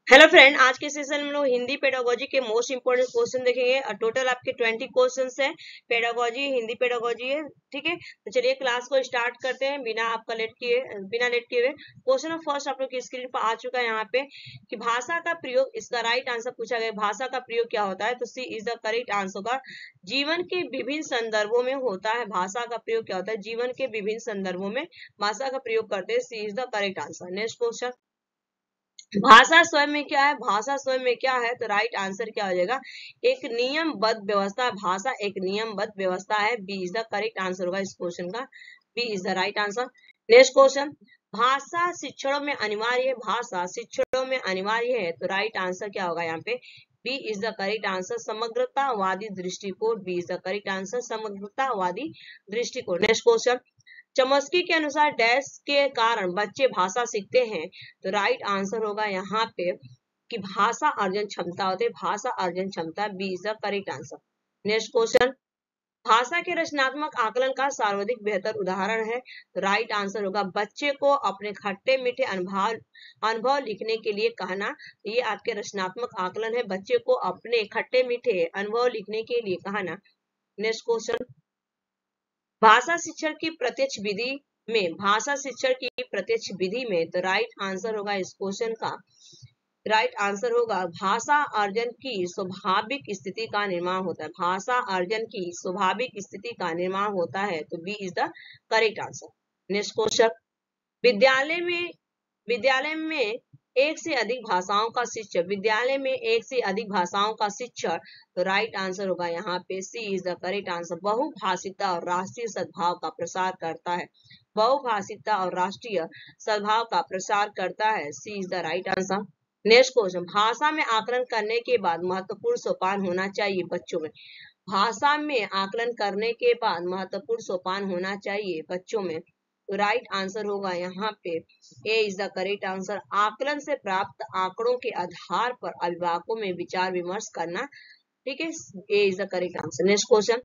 Hello friend, आज के session में हम लोग हिंदी पेडागोजी के मोस्ट इंपोर्टेंट क्वेश्चन देखेंगे और टोटल आपके 20 क्वेश्चंस है। पेडागोजी हिंदी पेडागोजी है, ठीक है। तो चलिए क्लास को स्टार्ट करते हैं बिना लेट किए हुए। क्वेश्चन ऑफ फर्स्ट आप लोग की स्क्रीन पर आ चुका है यहाँ पे कि भाषा का प्रयोग, इसका राइट आंसर पूछा गया भाषा का प्रयोग क्या होता है, तो सी इज द करेक्ट आंसर का जीवन के विभिन्न संदर्भों में होता है। भाषा का प्रयोग क्या होता है, जीवन के विभिन्न संदर्भों में भाषा का प्रयोग करते हैं। C is the correct answer. Next question, भाषा स्वयं में क्या है, भाषा स्वयं में क्या है, तो राइट आंसर क्या हो जाएगा, एक नियमबद्ध व्यवस्था। भाषा एक नियमबद्ध व्यवस्था है। B is the correct answer होगा इस क्वेश्चन का, B is the right answer. Next question, भाषा शिक्षणों में अनिवार्य है, भाषा शिक्षणों में अनिवार्य है, तो राइट आंसर क्या होगा यहाँ पे, B is the correct answer, समग्रतावादी दृष्टिकोण। B is the correct answer, समग्रतावादी दृष्टिकोण। नेक्स्ट क्वेश्चन, चमस्की के अनुसार डैश के कारण बच्चे भाषा सीखते हैं, तो राइट आंसर होगा यहाँ पे कि भाषा अर्जन क्षमता होती है, भाषा अर्जन क्षमता। B is the correct answer. Next question, भाषा के रचनात्मक आकलन का सर्वाधिक बेहतर उदाहरण है, तो राइट आंसर होगा बच्चे को अपने खट्टे मीठे अनुभव लिखने के लिए कहना। ये आपके रचनात्मक आकलन है, बच्चे को अपने खट्टे मीठे अनुभव लिखने के लिए कहना। नेक्स्ट क्वेश्चन, भाषा शिक्षण की प्रत्यक्ष विधि में, भाषा शिक्षण की प्रत्यक्ष विधि में, तो राइट आंसर होगा इस क्वेश्चन का, राइट आंसर होगा भाषा अर्जन की स्वाभाविक स्थिति का निर्माण होता है। भाषा अर्जन की स्वाभाविक स्थिति का निर्माण होता है, तो B is the correct answer. Next question, विद्यालय में एक से अधिक भाषाओं का शिक्षण, विद्यालय में एक से अधिक भाषाओं का शिक्षण, तो राइट आंसर होगा यहाँ पे सी इज द करेक्ट आंसर, बहुभाषिता और राष्ट्रीय सद्भाव का प्रसार करता है। बहुभाषिता और राष्ट्रीय सद्भाव का प्रसार करता है। C is the right answer. Next question, भाषा में आकलन करने के बाद महत्वपूर्ण सोपान होना चाहिए बच्चों में। भाषा में आकलन करने के बाद महत्वपूर्ण सोपान होना चाहिए बच्चों में, तो राइट आंसर होगा यहाँ पे ए इज द करेक्ट आंसर, आकलन से प्राप्त आंकड़ों के आधार पर अभिभावकों में विचार विमर्श करना, ठीक है। A is the correct answer. Next question,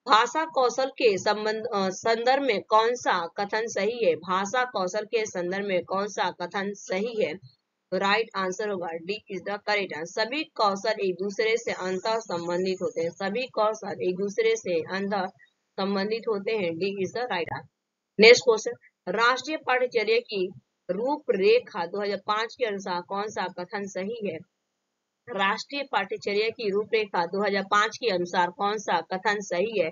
भाषा कौशल के संदर्भ में कौन सा कथन सही है, भाषा कौशल के संदर्भ में कौन सा कथन सही है, तो राइट आंसर होगा D is the correct answer, सभी कौशल एक दूसरे से अंतर संबंधित होते हैं, सभी कौशल एक दूसरे से अंतर संबंधित होते हैं। D is the right answer. Next question, राष्ट्रीय पाठ्यचर्या की रूपरेखा 2005 के अनुसार कौन सा कथन सही है, राष्ट्रीय पाठ्यचर्या की रूपरेखा 2005 के अनुसार कौन सा कथन सही है,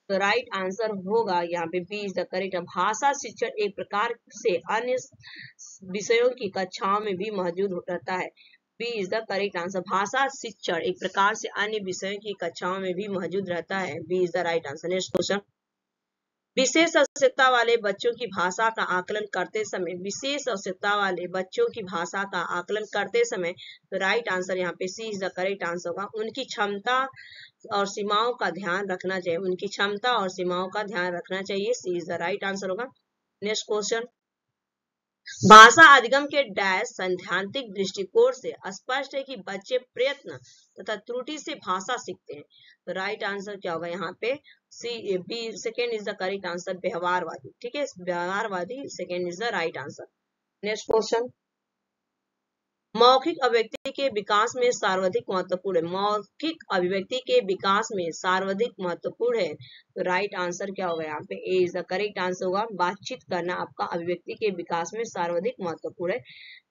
तो राइट आंसर होगा यहाँ पे बी इज द करेक्ट। भाषा शिक्षण एक प्रकार से अन्य विषयों की कक्षाओं में भी मौजूद रहता है। B is the correct answer, भाषा शिक्षण एक प्रकार से अन्य विषयों की कक्षाओं में भी मौजूद रहता है। B is the right answer. Next question, विशेष आवश्यकता वाले बच्चों की भाषा का आकलन करते समय, विशेष आवश्यकता वाले बच्चों की भाषा का आकलन करते समय, तो राइट आंसर यहाँ पे सी इज द करेक्ट आंसर होगा, उनकी क्षमता और सीमाओं का ध्यान रखना चाहिए, उनकी क्षमता और सीमाओं का ध्यान रखना चाहिए। सी इज द राइट आंसर होगा। नेक्स्ट क्वेश्चन, भाषा अधिगम के डैश सैद्धांतिक दृष्टिकोण से स्पष्ट है कि बच्चे प्रयत्न तथा त्रुटि से भाषा सीखते हैं, तो राइट आंसर क्या होगा यहाँ पे C, B second is the correct answer, व्यवहारवादी, ठीक है, व्यवहारवादी second is the right answer. Next question, मौखिक अभिव्यक्ति के विकास में सर्वाधिक महत्वपूर्ण है, मौखिक अभिव्यक्ति के विकास में सर्वाधिक महत्वपूर्ण है, तो राइट आंसर क्या होगा यहाँ पे ए इज द करेक्ट आंसर होगा, बातचीत करना आपका अभिव्यक्ति के विकास में सर्वाधिक महत्वपूर्ण है।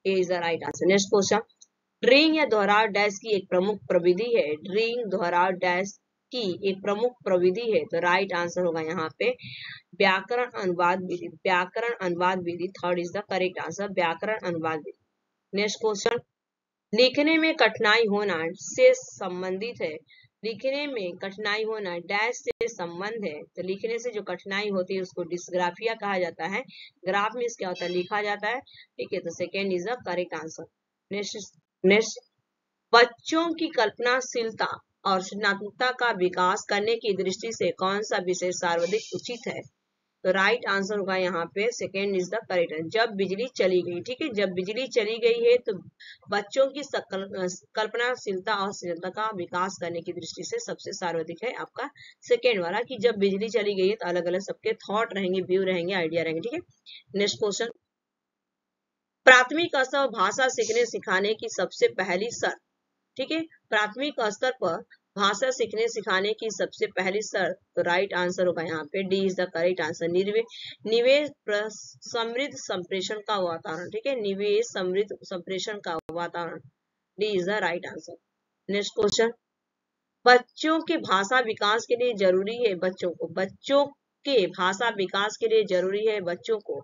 A is the right answer. Next question, drill या दोहराव डैश की एक प्रमुख प्रविधि है, ड्रिंग दोहराव डैश की एक प्रमुख प्रविधि है, तो राइट आंसर होगा यहाँ पे व्याकरण अनुवाद विधि, व्याकरण अनुवाद विधि। Third is the correct answer, व्याकरण अनुवाद विधि। नेक्स्ट क्वेश्चन, लिखने में कठिनाई होना से संबंधित है, लिखने में कठिनाई होना डैश से संबंध है, तो लिखने से जो कठिनाई होती है उसको डिस्ग्राफिया कहा जाता है, ग्राफ में क्या होता है, लिखा जाता है, ठीक है, तो second is the correct answer. Next, बच्चों की कल्पनाशीलता और सृजनात्मकता का विकास करने की दृष्टि से कौन सा विषय सर्वाधिक उचित है, तो राइट आंसर होगा यहाँ पे second is the correct answer, जब बिजली चली गई, ठीक है, जब बिजली चली गई है तो बच्चों की कल्पनाशीलता और सृजनता का विकास करने की दृष्टि से सबसे सर्वाधिक है आपका सेकेंड वाला, कि जब बिजली चली गई है तो अलग अलग सबके थॉट रहेंगे, व्यू रहेंगे, आइडिया रहेंगे, ठीक है। नेक्स्ट क्वेश्चन, प्राथमिक स्तर पर भाषा सीखने सिखाने की सबसे पहली शर्त, ठीक है, प्राथमिक स्तर पर भाषा सीखने सिखाने की सबसे पहली शर्त, तो राइट आंसर होगा यहाँ पे D is the correct answer, निवेश समृद्ध संप्रेषण का वातावरण, ठीक है, निवेश समृद्ध संप्रेषण का वातावरण, D is the right answer. Next question, बच्चों के भाषा विकास के लिए जरूरी है बच्चों के भाषा विकास के लिए जरूरी है बच्चों को,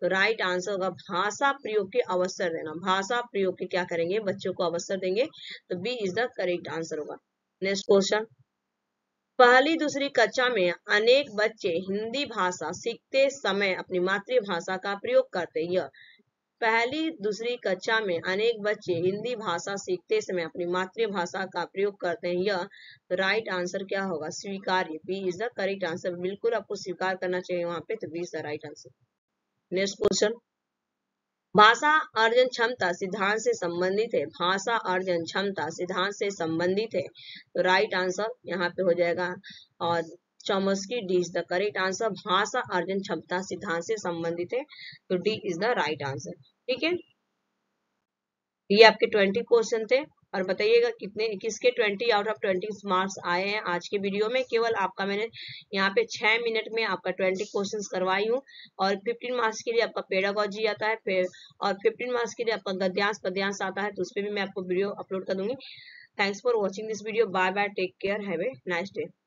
तो राइट आंसर होगा भाषा प्रयोग के अवसर देना, भाषा प्रयोग के क्या करेंगे, बच्चों को अवसर देंगे, तो B is the correct answer होगा। नेक्स्ट क्वेश्चन, पहली दूसरी कक्षा में अनेक बच्चे हिंदी भाषा सीखते समय अपनी मातृभाषा का प्रयोग करते हैं, पहली दूसरी कक्षा में अनेक बच्चे हिंदी भाषा सीखते समय अपनी मातृभाषा का प्रयोग करते हैं, यह राइट आंसर क्या होगा, स्वीकार्य, B is the correct answer, बिल्कुल आपको स्वीकार करना चाहिए वहां पे, तो B is the right answer. Next question, भाषा अर्जन क्षमता सिद्धांत से संबंधित है, भाषा अर्जन क्षमता सिद्धांत से संबंधित है, तो राइट आंसर यहाँ पे हो जाएगा और Chomsky, D is the correct answer, भाषा अर्जन क्षमता सिद्धांत से संबंधित है, तो D is the right answer. ठीक है, ये आपके 20 क्वेश्चन थे और बताइएगा कितने किसके 20 आउट ऑफ 20 मार्क्स आए हैं आज के वीडियो में। केवल आपका मैंने यहाँ पे 6 मिनट में आपका 20 क्वेश्चंस करवाई हूँ और 15 मार्क्स के लिए आपका पेडागोजी आता है फिर और 15 मार्क्स के लिए आपका गद्यांश पद्यांश आता है, तो उस पर भी मैं आपको वीडियो अपलोड कर दूंगी। Thanks for watching this video, bye bye, take care, have a nice day.